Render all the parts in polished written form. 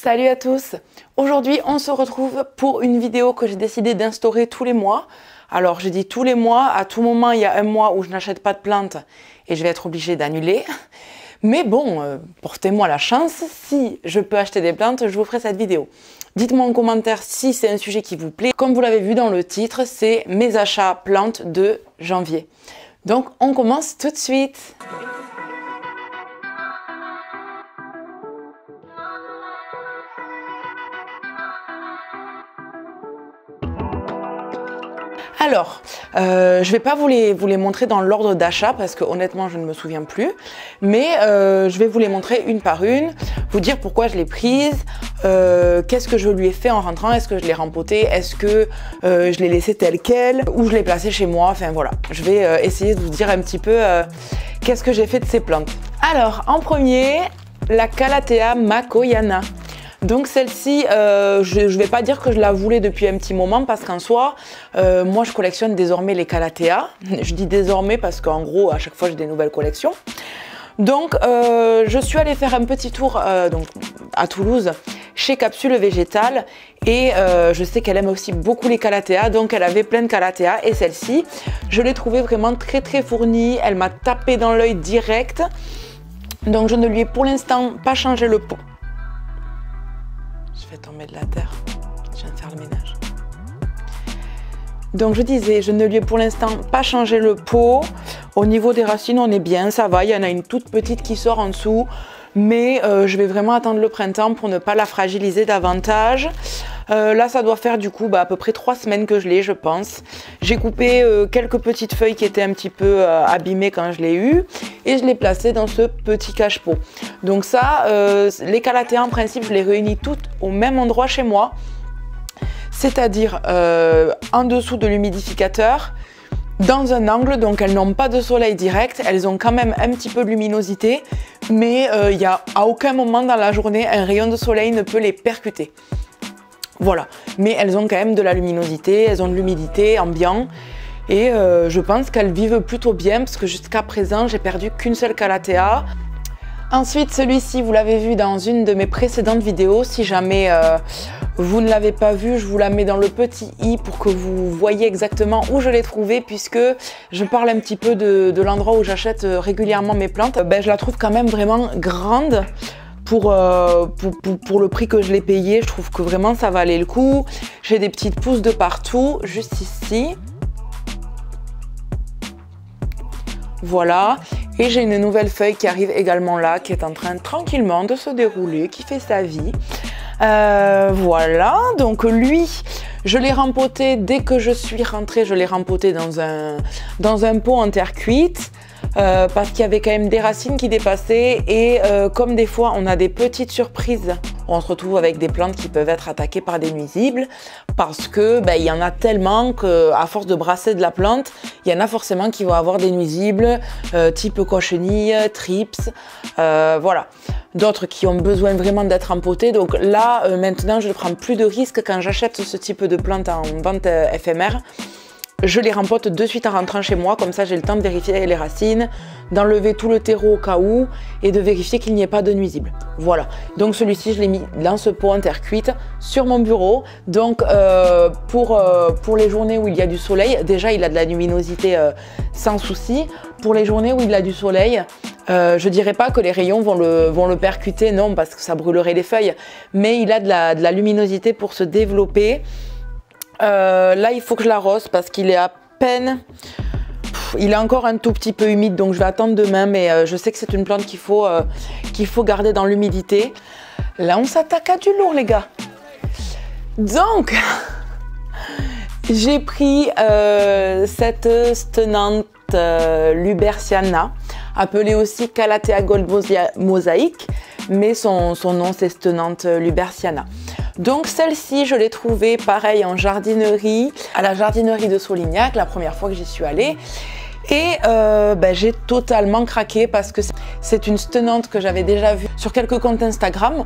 Salut à tous! Aujourd'hui on se retrouve pour une vidéo que j'ai décidé d'instaurer tous les mois. Alors je dis tous les mois, à tout moment il y a un mois où je n'achète pas de plantes et je vais être obligée d'annuler. Mais bon, portez-moi la chance, si je peux acheter des plantes, je vous ferai cette vidéo. Dites-moi en commentaire si c'est un sujet qui vous plaît. Comme vous l'avez vu dans le titre, c'est mes achats plantes de janvier. Donc on commence tout de suite. Alors, je vais pas vous les montrer dans l'ordre d'achat parce que honnêtement je ne me souviens plus, mais je vais vous les montrer une par une, vous dire pourquoi je l'ai prise, qu'est-ce que je lui ai fait en rentrant, est-ce que je l'ai rempotée, est-ce que je l'ai laissée telle quelle, ou je l'ai placée chez moi, enfin voilà. Je vais essayer de vous dire un petit peu qu'est-ce que j'ai fait de ces plantes. Alors, en premier, la Calathea Makoyana. Donc celle-ci, je ne vais pas dire que je la voulais depuis un petit moment parce qu'en soi, moi je collectionne désormais les Calathea. Je dis désormais parce qu'en gros, à chaque fois j'ai des nouvelles collections. Donc je suis allée faire un petit tour donc, à Toulouse chez Capsule Végétale et je sais qu'elle aime aussi beaucoup les Calathea, donc elle avait plein de Calathea et celle-ci, je l'ai trouvée vraiment très fournie, elle m'a tapé dans l'œil direct. Donc je ne lui ai pour l'instant pas changé le pot. Je vais tomber de la terre, je viens de faire le ménage. Donc je disais, je ne lui ai pour l'instant pas changé le pot. Au niveau des racines, on est bien, ça va. Il y en a une toute petite qui sort en dessous. Mais je vais vraiment attendre le printemps pour ne pas la fragiliser davantage. Là, ça doit faire du coup à peu près 3 semaines que je l'ai, je pense. J'ai coupé quelques petites feuilles qui étaient un petit peu abîmées quand je l'ai eu. Et je l'ai placé dans ce petit cache-pot. Donc ça, les Calathea en principe, je les réunis toutes au même endroit chez moi. C'est-à-dire en dessous de l'humidificateur, dans un angle, donc elles n'ont pas de soleil direct, elles ont quand même un petit peu de luminosité, mais il n'y a à aucun moment dans la journée, un rayon de soleil ne peut les percuter. Voilà, mais elles ont quand même de la luminosité, elles ont de l'humidité ambiant, et je pense qu'elles vivent plutôt bien, parce que jusqu'à présent, j'ai perdu qu'une seule Calathea. Ensuite, celui-ci, vous l'avez vu dans une de mes précédentes vidéos. Si jamais vous ne l'avez pas vu, je vous la mets dans le petit i pour que vous voyez exactement où je l'ai trouvée, puisque je parle un petit peu de l'endroit où j'achète régulièrement mes plantes. Je la trouve quand même vraiment grande. Pour le prix que je l'ai payé, je trouve que vraiment ça valait le coup. J'ai des petites pousses de partout, juste ici. Voilà, et j'ai une nouvelle feuille qui arrive également là, qui est en train tranquillement de se dérouler, qui fait sa vie. Voilà, donc lui, je l'ai rempoté dès que je suis rentrée, je l'ai rempoté dans un pot en terre cuite. Parce qu'il y avait quand même des racines qui dépassaient et comme des fois on a des petites surprises, on se retrouve avec des plantes qui peuvent être attaquées par des nuisibles parce que il y en a tellement qu'à force de brasser de la plante, il y en a forcément qui vont avoir des nuisibles type cochenille, trips, voilà. D'autres qui ont besoin vraiment d'être empotées. Donc là, maintenant, je ne prends plus de risques quand j'achète ce type de plantes en vente éphémère. Je les rempote de suite en rentrant chez moi, comme ça j'ai le temps de vérifier les racines, d'enlever tout le terreau au cas où et de vérifier qu'il n'y ait pas de nuisibles. Voilà, donc celui-ci je l'ai mis dans ce pot en terre cuite sur mon bureau. Donc pour les journées où il y a du soleil, déjà il a de la luminosité sans souci. Pour les journées où il a du soleil, je dirais pas que les rayons vont le percuter, non, parce que ça brûlerait les feuilles, mais il a de la luminosité pour se développer. Là il faut que je l'arrose parce qu'il est à peine, il est encore un tout petit peu humide, donc je vais attendre demain, mais je sais que c'est une plante qu'il faut garder dans l'humidité. Là on s'attaque à du lourd les gars. Donc j'ai pris cette stenante Luberciana, appelée aussi Calathea Gold Mosaic, mais son nom c'est stenante Luberciana. Donc celle-ci, je l'ai trouvée pareil en jardinerie, à la jardinerie de Solignac, la première fois que j'y suis allée. Et j'ai totalement craqué parce que c'est une stenante que j'avais déjà vue sur quelques comptes Instagram.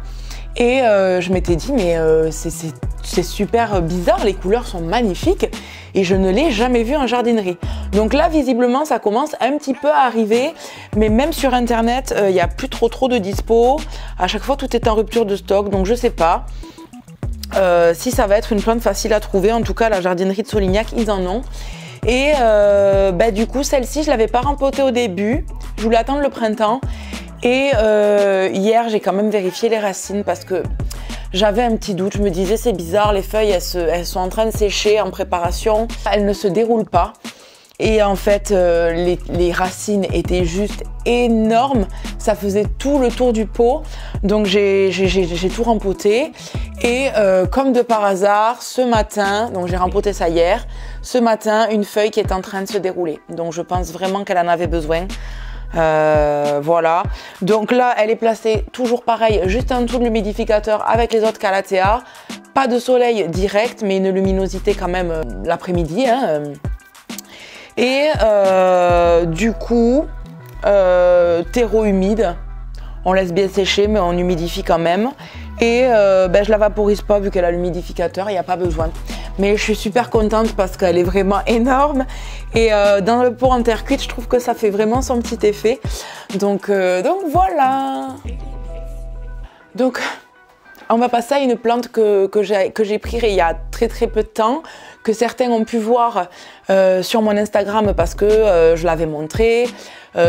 Et je m'étais dit, mais c'est super bizarre, les couleurs sont magnifiques et je ne l'ai jamais vu en jardinerie. Donc là, visiblement, ça commence un petit peu à arriver, mais même sur internet, il n'y a plus trop de dispo. À chaque fois, tout est en rupture de stock, donc je sais pas si ça va être une plante facile à trouver. En tout cas, la jardinerie de Solignac, ils en ont. Et du coup, celle-ci, je l'avais pas rempotée au début. Je voulais attendre le printemps. Et hier, j'ai quand même vérifié les racines parce que j'avais un petit doute. Je me disais, c'est bizarre, les feuilles, elles sont en train de sécher en préparation. Elles ne se déroulent pas. Et en fait, les racines étaient juste énormes. Ça faisait tout le tour du pot. Donc, j'ai tout rempoté. Et comme de par hasard, ce matin, donc j'ai rempoté ça hier, ce matin, une feuille qui est en train de se dérouler. Donc, je pense vraiment qu'elle en avait besoin. Voilà. Donc là, elle est placée toujours pareil, juste en dessous de l'humidificateur avec les autres Calathea. Pas de soleil direct, mais une luminosité quand même l'après-midi. Hein. Et du coup, terreau humide, on laisse bien sécher mais on humidifie quand même. Et je la vaporise pas vu qu'elle a l'humidificateur, il n'y a pas besoin. Mais je suis super contente parce qu'elle est vraiment énorme. Et dans le pot en terre cuite, je trouve que ça fait vraiment son petit effet. Donc voilà. Donc on va passer à une plante que j'ai pris il y a très peu de temps, que certains ont pu voir sur mon Instagram parce que je l'avais montré.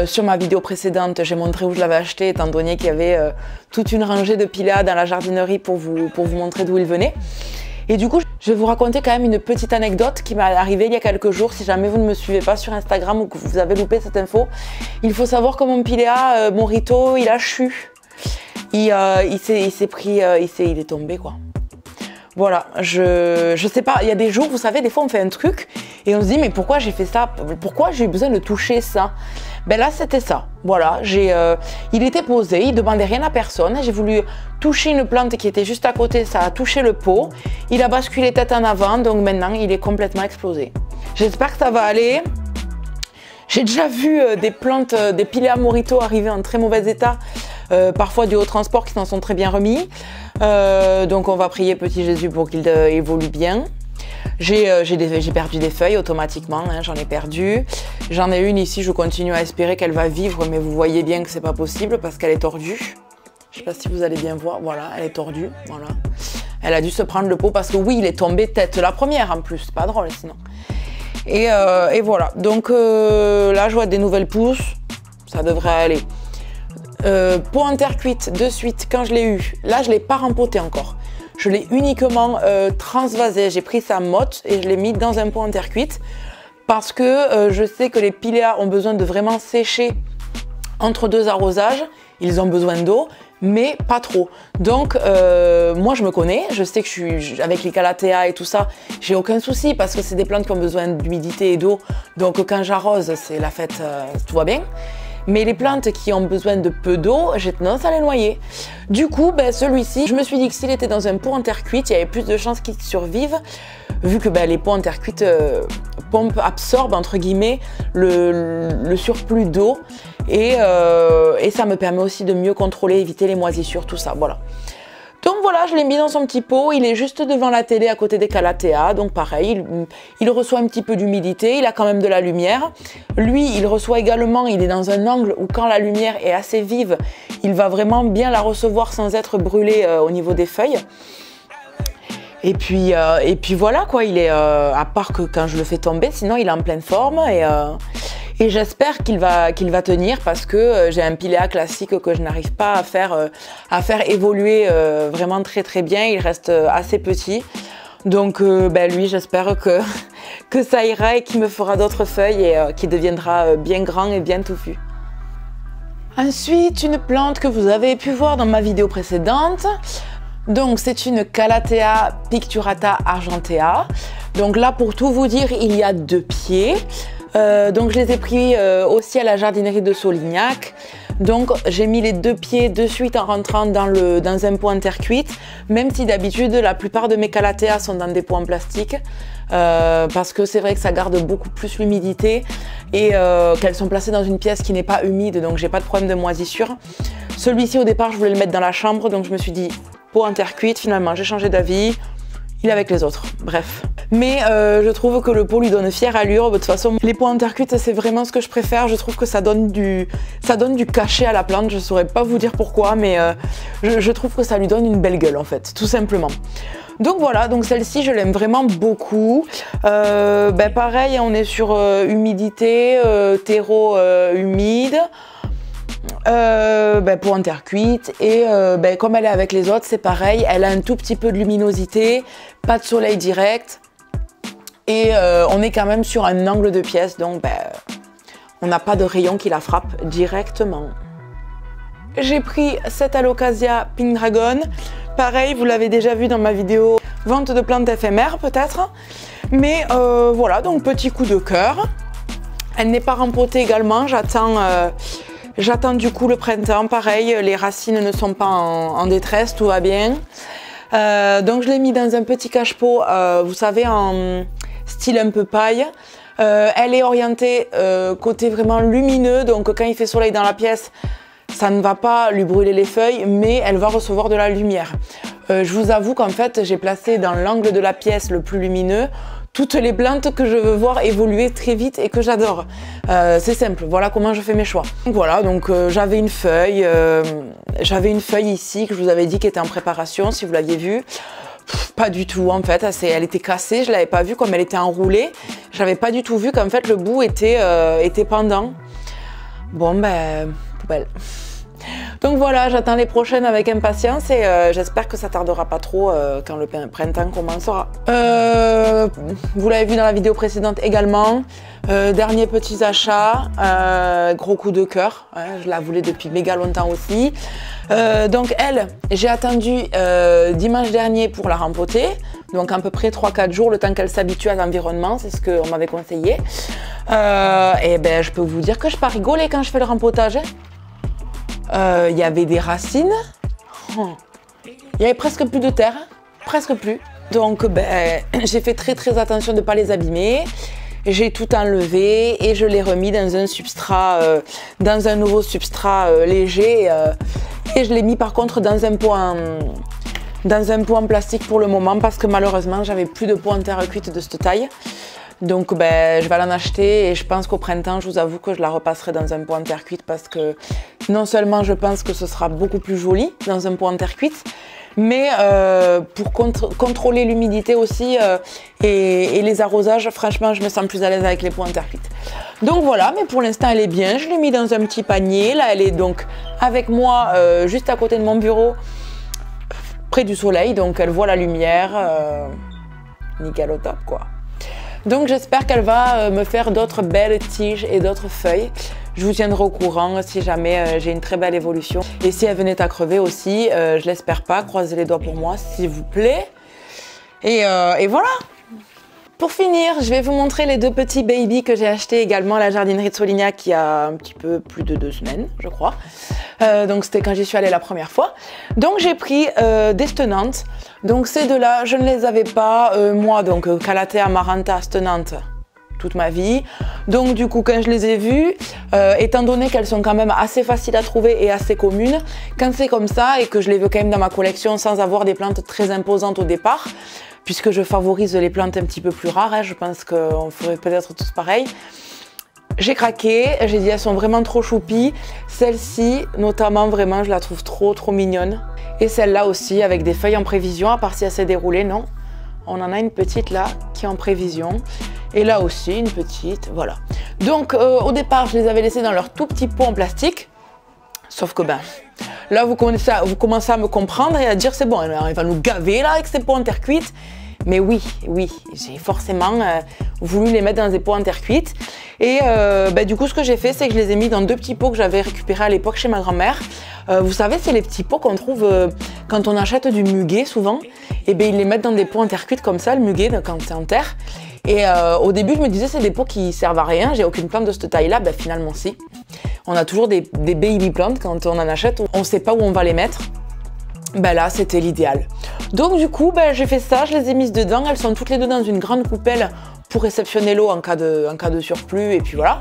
Sur ma vidéo précédente, j'ai montré où je l'avais acheté, étant donné qu'il y avait toute une rangée de pilea dans la jardinerie pour vous montrer d'où il venait. Et du coup, je vais vous raconter quand même une petite anecdote qui m'est arrivée il y a quelques jours. Si jamais vous ne me suivez pas sur Instagram ou que vous avez loupé cette info, il faut savoir que mon pilea, Morito, il a chu. Il est tombé quoi. Voilà, je sais pas, il y a des jours, vous savez, des fois on fait un truc et on se dit mais pourquoi j'ai fait ça? Pourquoi j'ai eu besoin de toucher ça? Ben là c'était ça, voilà, il était posé, il demandait rien à personne, j'ai voulu toucher une plante qui était juste à côté, ça a touché le pot, il a basculé tête en avant, donc maintenant il est complètement explosé. J'espère que ça va aller. J'ai déjà vu des plantes, des pilea Morito arriver en très mauvais état, parfois dû au transport qui s'en sont très bien remis. Donc on va prier petit Jésus pour qu'il évolue bien. J'ai perdu des feuilles automatiquement, hein, j'en ai perdu. J'en ai une ici, je continue à espérer qu'elle va vivre, mais vous voyez bien que c'est pas possible parce qu'elle est tordue. Je sais pas si vous allez bien voir, voilà, elle est tordue, voilà. Elle a dû se prendre le pot parce que oui, il est tombé tête la première en plus, c'est pas drôle sinon. Et voilà, donc là je vois des nouvelles pousses, ça devrait aller. Pot en terre cuite de suite quand je l'ai eu, là je l'ai pas rempoté encore. Je l'ai uniquement transvasé, j'ai pris sa motte et je l'ai mis dans un pot en terre cuite parce que je sais que les piléas ont besoin de vraiment sécher entre deux arrosages, ils ont besoin d'eau, mais pas trop. Donc moi je me connais, je sais que avec les Calathea et tout ça, j'ai aucun souci parce que c'est des plantes qui ont besoin d'humidité et d'eau, donc quand j'arrose c'est la fête, tout va bien. Mais les plantes qui ont besoin de peu d'eau, j'ai tendance à les noyer. Du coup, celui-ci, je me suis dit que s'il était dans un pot en terre cuite, il y avait plus de chances qu'il survive, vu que les pots en terre cuite absorbent, entre guillemets, le surplus d'eau. Et ça me permet aussi de mieux contrôler, éviter les moisissures, tout ça, voilà. Donc voilà, je l'ai mis dans son petit pot, il est juste devant la télé à côté des Calathea, donc pareil, il reçoit un petit peu d'humidité, il a quand même de la lumière. Lui, il reçoit également, il est dans un angle où quand la lumière est assez vive, il va vraiment bien la recevoir sans être brûlé au niveau des feuilles. Et puis voilà quoi, il est, à part que quand je le fais tomber, sinon il est en pleine forme et j'espère qu'il va tenir parce que j'ai un pilea classique que je n'arrive pas à faire évoluer vraiment très bien, il reste assez petit. Donc lui j'espère que ça ira et qu'il me fera d'autres feuilles et qu'il deviendra bien grand et bien touffu. Ensuite, une plante que vous avez pu voir dans ma vidéo précédente. Donc c'est une Calathea picturata argentea. Donc là pour tout vous dire, il y a 2 pieds. Donc je les ai pris aussi à la jardinerie de Solignac. Donc j'ai mis les 2 pieds de suite en rentrant dans un pot en terre cuite, même si d'habitude la plupart de mes Calathea sont dans des pots en plastique, parce que c'est vrai que ça garde beaucoup plus l'humidité et qu'elles sont placées dans une pièce qui n'est pas humide, donc j'ai pas de problème de moisissure. Celui-ci au départ je voulais le mettre dans la chambre, donc je me suis dit pot en terre cuite, finalement j'ai changé d'avis. Il est avec les autres, bref. Mais je trouve que le pot lui donne fière allure. De toute façon, les pots en terre cuite, c'est vraiment ce que je préfère. Je trouve que ça donne du cachet à la plante. Je saurais pas vous dire pourquoi, mais je trouve que ça lui donne une belle gueule en fait, tout simplement. Donc voilà, donc celle-ci, je l'aime vraiment beaucoup. Pareil, on est sur humidité, terreau humide. Pot en terre cuite et comme elle est avec les autres, c'est pareil, elle a un tout petit peu de luminosité, pas de soleil direct et on est quand même sur un angle de pièce, donc on n'a pas de rayon qui la frappe directement. J'ai pris cette Alocasia Pink Dragon, pareil, vous l'avez déjà vu dans ma vidéo vente de plantes éphémères peut-être, mais voilà, donc petit coup de cœur. Elle n'est pas rempotée également, j'attends du coup le printemps, pareil, les racines ne sont pas en détresse, tout va bien. Donc je l'ai mis dans un petit cache-pot, vous savez, en style un peu paille. Elle est orientée côté vraiment lumineux, donc quand il fait soleil dans la pièce, ça ne va pas lui brûler les feuilles, mais elle va recevoir de la lumière. Je vous avoue qu'en fait, j'ai placé dans l'angle de la pièce le plus lumineux toutes les plantes que je veux voir évoluer très vite et que j'adore. C'est simple, voilà comment je fais mes choix. Donc voilà, donc j'avais une feuille ici que je vous avais dit qui était en préparation, si vous l'aviez vue. Pas du tout en fait, elle était cassée, je l'avais pas vue comme elle était enroulée. J'avais pas du tout vu qu'en fait le bout était pendant. Bon poubelle. Donc voilà, j'attends les prochaines avec impatience et j'espère que ça tardera pas trop quand le printemps commencera. Vous l'avez vu dans la vidéo précédente également. Dernier petits achats, gros coup de cœur, hein, je la voulais depuis méga longtemps aussi. Donc elle, j'ai attendu dimanche dernier pour la rempoter, donc à peu près 3-4 jours, le temps qu'elle s'habitue à l'environnement, c'est ce qu'on m'avait conseillé. Et je peux vous dire que je pas rigoler quand je fais le rempotage. Il y avait des racines, il y avait presque plus de terre, presque plus. Donc j'ai fait très attention de ne pas les abîmer. J'ai tout enlevé et je l'ai remis dans un substrat, dans un nouveau substrat léger. Et je l'ai mis par contre dans un pot en plastique pour le moment parce que malheureusement j'avais plus de pot en terre cuite de cette taille. Donc je vais l'en acheter et je pense qu'au printemps, je vous avoue que je la repasserai dans un pot en terre cuite parce que non seulement je pense que ce sera beaucoup plus joli dans un pot en terre cuite, mais pour contrôler l'humidité aussi et les arrosages, franchement, je me sens plus à l'aise avec les pots en terre cuite. Donc voilà, mais pour l'instant, elle est bien. Je l'ai mis dans un petit panier. Là, elle est donc avec moi juste à côté de mon bureau, près du soleil, donc elle voit la lumière. Nickel au top, quoi. Donc j'espère qu'elle va me faire d'autres belles tiges et d'autres feuilles. Je vous tiendrai au courant si jamais j'ai une très belle évolution. Et si elle venait à crever aussi, je l'espère pas, croisez les doigts pour moi s'il vous plaît. Et voilà. Pour finir, je vais vous montrer les deux petits babies que j'ai achetés également à la jardinerie de Solignac il y a un petit peu plus de 2 semaines, je crois. Donc c'était quand j'y suis allée la première fois. Donc j'ai pris des stenantes. Donc ces deux-là, je ne les avais pas, moi, donc Calathea amaranta stenante toute ma vie. Donc du coup, quand je les ai vues, étant donné qu'elles sont quand même assez faciles à trouver et assez communes, quand c'est comme ça et que je les veux quand même dans ma collection sans avoir des plantes très imposantes au départ, puisque je favorise les plantes un petit peu plus rares, hein, je pense qu'on ferait peut-être tous pareil. J'ai craqué, j'ai dit elles sont vraiment trop choupies. Celle-ci, notamment, vraiment, je la trouve trop mignonne. Et celle-là aussi, avec des feuilles en prévision, à part si elle s'est déroulée, non. On en a une petite là, qui est en prévision. Et là aussi, une petite, voilà. Donc, au départ, je les avais laissées dans leur tout petit pot en plastique. Sauf que, là, vous commencez à me comprendre et à dire, c'est bon, elle va nous gaver là avec ces pots en terre cuite. Mais oui, j'ai forcément voulu les mettre dans des pots en terre cuite. Et du coup, ce que j'ai fait, c'est que je les ai mis dans 2 petits pots que j'avais récupérés à l'époque chez ma grand-mère. Vous savez, c'est les petits pots qu'on trouve quand on achète du muguet souvent. Et ils les mettent dans des pots en terre cuite comme ça, le muguet, quand c'est en terre. Et au début, je me disais, c'est des pots qui servent à rien. J'ai aucune plante de cette taille-là. Finalement, si. On a toujours des baby plantes quand on en achète. On ne sait pas où on va les mettre. Là, c'était l'idéal. Donc du coup, j'ai fait ça, je les ai mises dedans. Elles sont toutes les deux dans une grande coupelle pour réceptionner l'eau en cas de surplus, et puis voilà.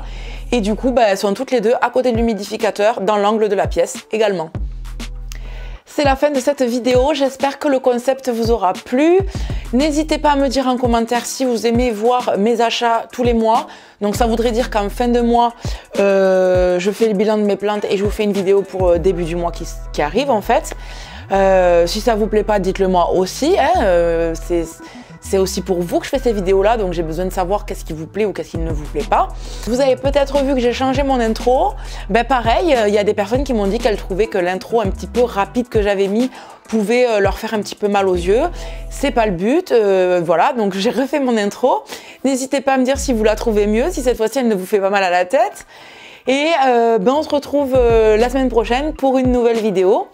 Et du coup, elles sont toutes les deux à côté de l'humidificateur, dans l'angle de la pièce également. C'est la fin de cette vidéo, j'espère que le concept vous aura plu. N'hésitez pas à me dire en commentaire si vous aimez voir mes achats tous les mois. Donc ça voudrait dire qu'en fin de mois, je fais le bilan de mes plantes et je vous fais une vidéo pour début du mois qui arrive en fait. Si ça vous plaît pas, dites-le moi aussi. Hein, c'est aussi pour vous que je fais ces vidéos-là, donc j'ai besoin de savoir qu'est-ce qui vous plaît ou qu'est-ce qui ne vous plaît pas. Vous avez peut-être vu que j'ai changé mon intro. Ben pareil, il y a des personnes qui m'ont dit qu'elles trouvaient que l'intro un petit peu rapide que j'avais mis pouvait leur faire un petit peu mal aux yeux. C'est pas le but, voilà, donc j'ai refait mon intro. N'hésitez pas à me dire si vous la trouvez mieux, si cette fois-ci elle ne vous fait pas mal à la tête. Et ben on se retrouve la semaine prochaine pour une nouvelle vidéo.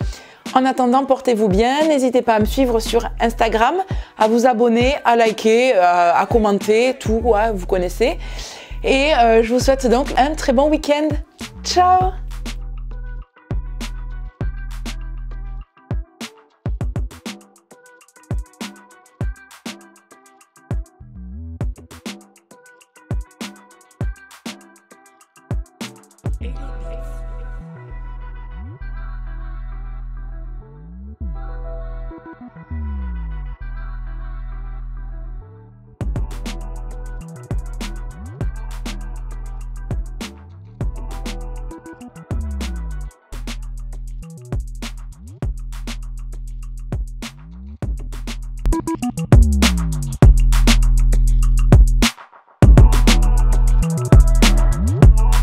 En attendant, portez-vous bien, n'hésitez pas à me suivre sur Instagram, à vous abonner, à liker, à commenter, tout, ouais, vous connaissez. Et je vous souhaite donc un très bon week-end. Ciao!